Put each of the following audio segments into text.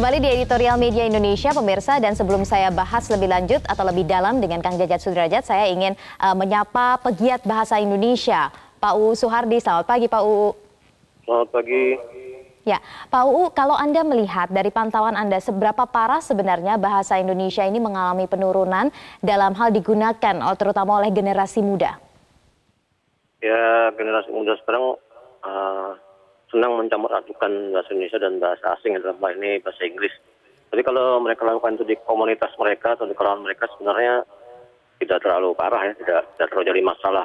Kembali di Editorial Media Indonesia, pemirsa, dan sebelum saya bahas lebih lanjut atau lebih dalam dengan Kang Jajat Sudrajat, saya ingin menyapa pegiat bahasa Indonesia, Pak UU Suhardi. Selamat pagi, Pak UU. Selamat pagi. Ya, Pak UU, kalau Anda melihat dari pantauan Anda, seberapa parah sebenarnya bahasa Indonesia ini mengalami penurunan dalam hal digunakan, terutama oleh generasi muda? Ya, generasi muda sekarang senang mencampur adukan bahasa Indonesia dan bahasa asing, dalam hal ini bahasa Inggris. Jadi kalau mereka lakukan itu di komunitas mereka atau di kalangan mereka, sebenarnya tidak terlalu parah ya, tidak terlalu jadi masalah.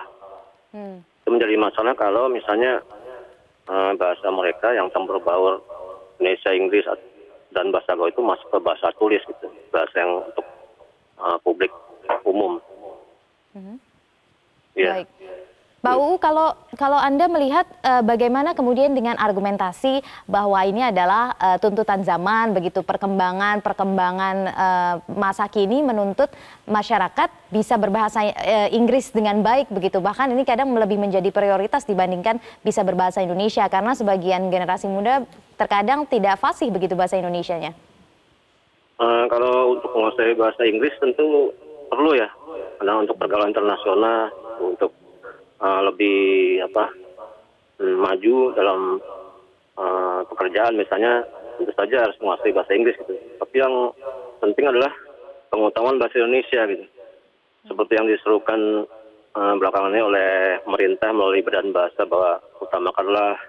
Itu menjadi masalah kalau misalnya bahasa mereka yang campur baur Indonesia, Inggris, dan bahasa gaul itu masuk ke bahasa tulis gitu, bahasa yang untuk publik umum. Ya. Baik. Pak UU, kalau Anda melihat bagaimana kemudian dengan argumentasi bahwa ini adalah tuntutan zaman, begitu perkembangan masa kini menuntut masyarakat bisa berbahasa Inggris dengan baik begitu, bahkan ini kadang lebih menjadi prioritas dibandingkan bisa berbahasa Indonesia karena sebagian generasi muda terkadang tidak fasih begitu bahasa Indonesianya. Kalau untuk menguasai bahasa Inggris tentu perlu ya, karena untuk pergaulan internasional, untuk lebih maju dalam pekerjaan misalnya, tentu saja harus menguasai bahasa Inggris gitu. Tapi yang penting adalah pengutamaan bahasa Indonesia gitu. Seperti yang diserukan belakangan ini oleh pemerintah melalui Badan Bahasa, bahwa utamakanlah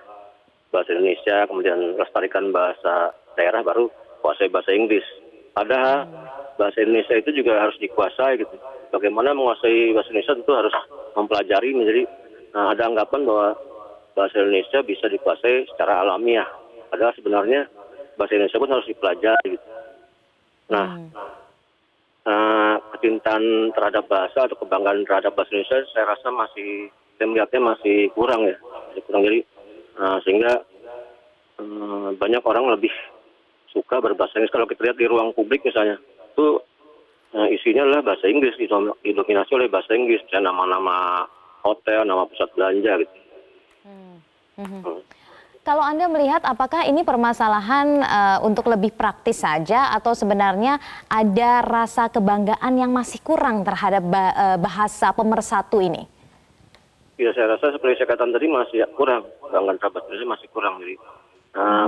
bahasa Indonesia, kemudian lestarikan bahasa daerah, baru kuasai bahasa Inggris. Padahal bahasa Indonesia itu juga harus dikuasai gitu. Bagaimana menguasai bahasa Indonesia tentu harus mempelajari. Menjadi ada anggapan bahwa bahasa Indonesia bisa dikuasai secara alamiah. Padahal sebenarnya bahasa Indonesia pun harus dipelajari gitu. Nah, kecintaan terhadap bahasa atau kebanggaan terhadap bahasa Indonesia saya rasa saya melihatnya masih kurang ya. Jadi sehingga banyak orang lebih suka berbahasa Inggris. Kalau kita lihat di ruang publik misalnya, itu isinya adalah bahasa Inggris, didominasi oleh bahasa Inggris, misalnya nama-nama hotel, nama pusat belanja gitu. Kalau Anda melihat, apakah ini permasalahan untuk lebih praktis saja atau sebenarnya ada rasa kebanggaan yang masih kurang terhadap bahasa pemersatu ini? Ya, saya rasa seperti saya katakan tadi masih kurang, kebanggaan terhadap bahasa Indonesia masih kurang. Jadi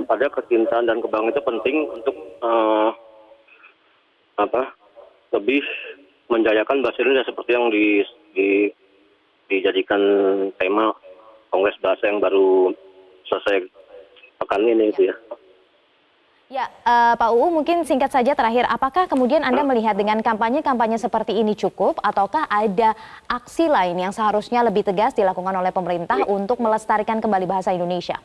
pada kecintaan dan kebanggaan itu penting untuk lebih menjayakan bahasa Indonesia, seperti yang dijadikan tema Kongres Bahasa yang baru selesai pekan ini itu ya. Ya, Pak UU, mungkin singkat saja terakhir, apakah kemudian Anda melihat dengan kampanye-kampanye seperti ini cukup, ataukah ada aksi lain yang seharusnya lebih tegas dilakukan oleh pemerintah untuk melestarikan kembali bahasa Indonesia?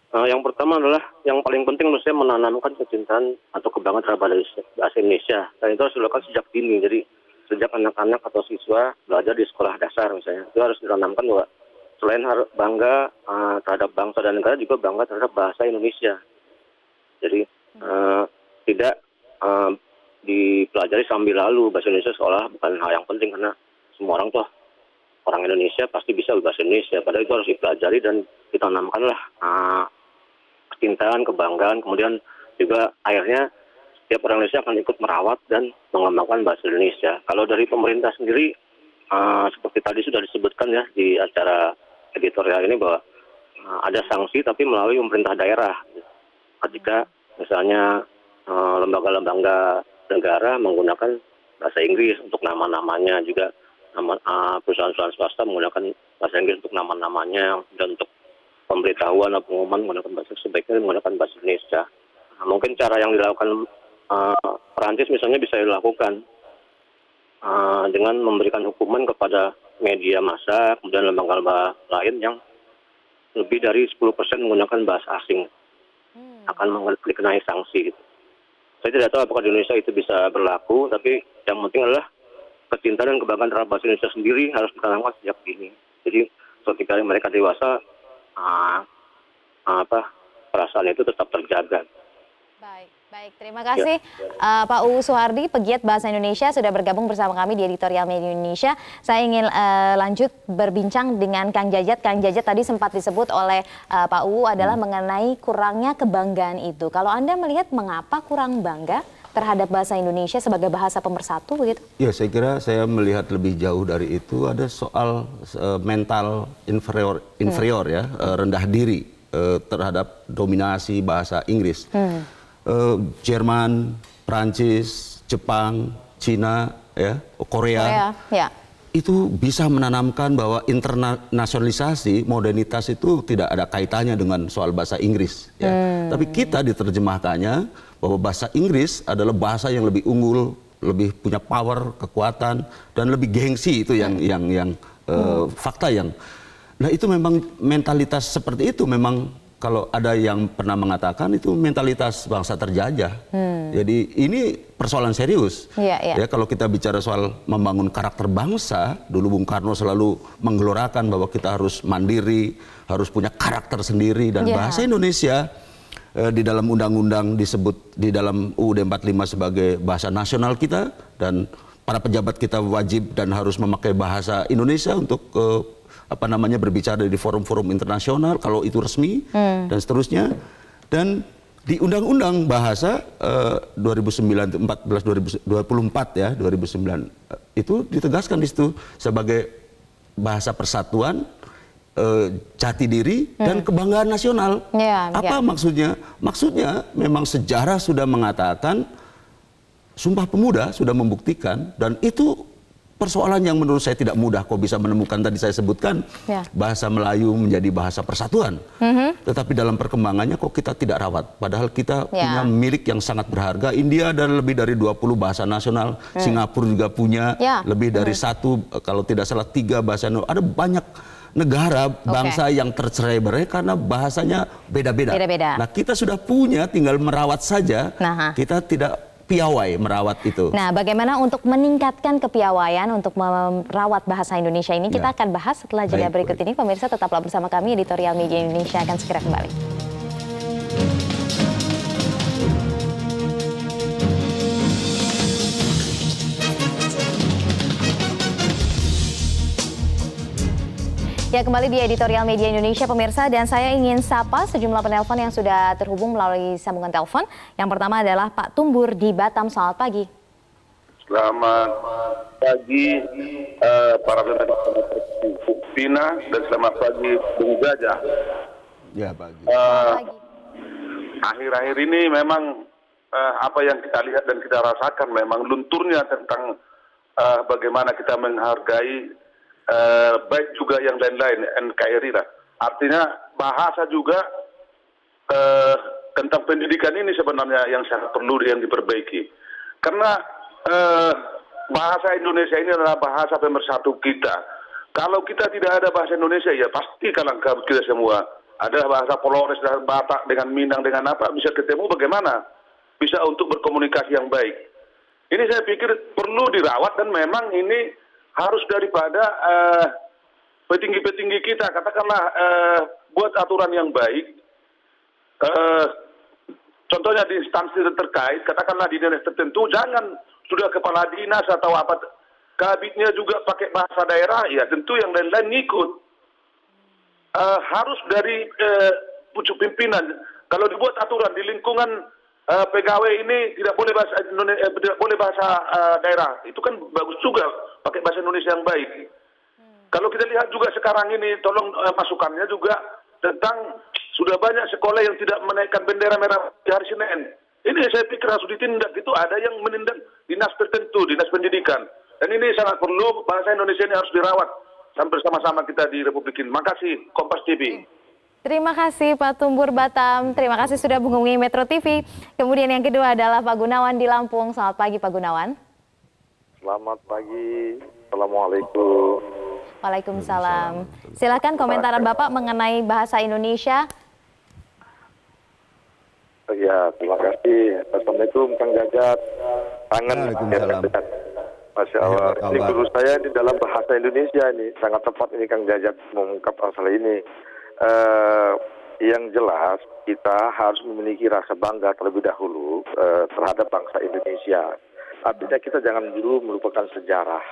Yang pertama adalah, yang paling penting menurut saya, menanamkan kecintaan atau kebanggaan terhadap bahasa Indonesia. Dan itu harus dilakukan sejak dini. Jadi sejak anak-anak atau siswa belajar di sekolah dasar misalnya, itu harus ditanamkan bahwa selain harus bangga terhadap bangsa dan negara, juga bangga terhadap bahasa Indonesia. Jadi tidak dipelajari sambil lalu bahasa Indonesia seolah bukan hal yang penting, karena semua orang tuh orang Indonesia pasti bisa bahasa Indonesia. Padahal itu harus dipelajari dan ditanamkanlah kecintaan, kebanggaan, kemudian juga akhirnya setiap orang Indonesia akan ikut merawat dan mengembangkan bahasa Indonesia. Kalau dari pemerintah sendiri, seperti tadi sudah disebutkan ya di acara editorial ini, bahwa ada sanksi tapi melalui pemerintah daerah. Ketika misalnya lembaga-lembaga negara menggunakan bahasa Inggris untuk nama-namanya, juga perusahaan-perusahaan swasta menggunakan bahasa Inggris untuk nama-namanya, dan untuk pemberitahuan atau pengumuman menggunakan bahasa, sebaiknya menggunakan bahasa Indonesia. Mungkin cara yang dilakukan Perancis misalnya bisa dilakukan dengan memberikan hukuman kepada media massa, kemudian lembaga-lembaga lain yang lebih dari 10% menggunakan bahasa asing akan dikenai sanksi gitu. Saya tidak tahu apakah di Indonesia itu bisa berlaku, tapi yang penting adalah kecintaan dan kebanggaan terhadap bahasa Indonesia sendiri harus ditanamkan sejak dini. Jadi ketika mereka dewasa, perasaan itu tetap terjaga. Baik, baik. Terima kasih Pak UU Suhardi, pegiat bahasa Indonesia, sudah bergabung bersama kami di Editorial Media Indonesia. Saya ingin lanjut berbincang dengan Kang Jajat. Kang Jajat, tadi sempat disebut oleh Pak UU adalah mengenai kurangnya kebanggaan itu. Kalau Anda melihat mengapa kurang bangga terhadap bahasa Indonesia sebagai bahasa pemersatu begitu? Ya, saya kira saya melihat lebih jauh dari itu. Ada soal mental inferior ya, rendah diri terhadap dominasi bahasa Inggris. Jerman, Prancis, Jepang, Cina, ya, Korea, ya. Itu bisa menanamkan bahwa internasionalisasi, modernitas itu tidak ada kaitannya dengan soal bahasa Inggris. Ya. Tapi kita diterjemahkannya bahwa bahasa Inggris adalah bahasa yang lebih unggul, lebih punya power, kekuatan, dan lebih gengsi, itu yang fakta yang. Nah, itu memang mentalitas seperti itu memang. Kalau ada yang pernah mengatakan itu mentalitas bangsa terjajah. Jadi ini persoalan serius. Ya, kalau kita bicara soal membangun karakter bangsa, dulu Bung Karno selalu menggelorakan bahwa kita harus mandiri, harus punya karakter sendiri, dan bahasa Indonesia di dalam undang-undang disebut di dalam UUD 45 sebagai bahasa nasional kita, dan para pejabat kita wajib dan harus memakai bahasa Indonesia untuk berbicara di forum-forum internasional kalau itu resmi, dan seterusnya. Dan di Undang-Undang Bahasa 2009 ya 2009 itu ditegaskan di situ sebagai bahasa persatuan, jati diri, dan kebanggaan nasional. Apa maksudnya? Maksudnya memang sejarah sudah mengatakan, Sumpah Pemuda sudah membuktikan, dan itu persoalan yang menurut saya tidak mudah kok bisa menemukan. Tadi saya sebutkan bahasa Melayu menjadi bahasa persatuan, tetapi dalam perkembangannya kok kita tidak rawat, padahal kita punya milik yang sangat berharga. India ada lebih dari 20 bahasa nasional, Singapura juga punya lebih dari satu, kalau tidak salah 3 bahasa. Ada banyak negara bangsa yang tercerai-berai karena bahasanya beda-beda. Nah, kita sudah punya, tinggal merawat saja. Kita tidak piawai merawat itu. Nah, bagaimana untuk meningkatkan kepiawaian untuk merawat bahasa Indonesia ini, kita akan bahas setelah jeda berikut ini. Pemirsa, tetaplah bersama kami, Editorial Media Indonesia akan segera kembali. Ya, kembali di Editorial Media Indonesia, pemirsa, dan saya ingin sapa sejumlah penelpon yang sudah terhubung melalui sambungan telepon. Yang pertama adalah Pak Tumbur di Batam. Selamat pagi. Selamat pagi para pemirsa Vina, dan selamat pagi Bung Jajah. Ya, pagi. Akhir-akhir ini memang apa yang kita lihat dan kita rasakan memang lunturnya tentang bagaimana kita menghargai baik juga yang lain-lain, NKRI lah. Artinya bahasa juga tentang pendidikan ini sebenarnya yang sangat perlu yang diperbaiki. Karena bahasa Indonesia ini adalah bahasa pemersatu kita. Kalau kita tidak ada bahasa Indonesia, ya pasti kalang kabut kita semua. Ada bahasa Polores dan Batak dengan Minang dengan apa, bisa ketemu bagaimana? Bisa untuk berkomunikasi yang baik. Ini saya pikir perlu dirawat, dan memang ini harus daripada petinggi-petinggi kita, katakanlah buat aturan yang baik. Contohnya di instansi terkait, katakanlah di dinas tertentu, jangan sudah kepala dinas atau apa, kabitnya juga pakai bahasa daerah, ya tentu yang lain-lain ngikut. Harus dari pucuk pimpinan. Kalau dibuat aturan di lingkungan pegawai ini tidak boleh bahasa Indonesia, tidak boleh bahasa daerah, itu kan bagus juga pakai bahasa Indonesia yang baik. Kalau kita lihat juga sekarang ini, tolong masukannya juga tentang sudah banyak sekolah yang tidak menaikkan bendera merah di hari Senin. Ini saya pikir harus ditindak. Itu ada yang menindak dinas tertentu, dinas pendidikan. Dan ini sangat perlu, bahasa Indonesia ini harus dirawat sampai bersama-sama kita di Republik ini. Makasih, Kompas TV. Terima kasih Pak Tumbur Batam. Terima kasih sudah menghubungi Metro TV. Kemudian yang kedua adalah Pak Gunawan di Lampung. Selamat pagi Pak Gunawan. Selamat pagi. Assalamualaikum. Waalaikumsalam. Silakan komentaran Bapak mengenai bahasa Indonesia. Ya, terima kasih. Assalamualaikum Kang Jajat. Kangen. Masya Allah. Ini guru saya di dalam bahasa Indonesia ini sangat tepat ini Kang Jajat mengungkap masalah ini. Yang jelas kita harus memiliki rasa bangga terlebih dahulu terhadap bangsa Indonesia. Artinya kita jangan dulu melupakan sejarah.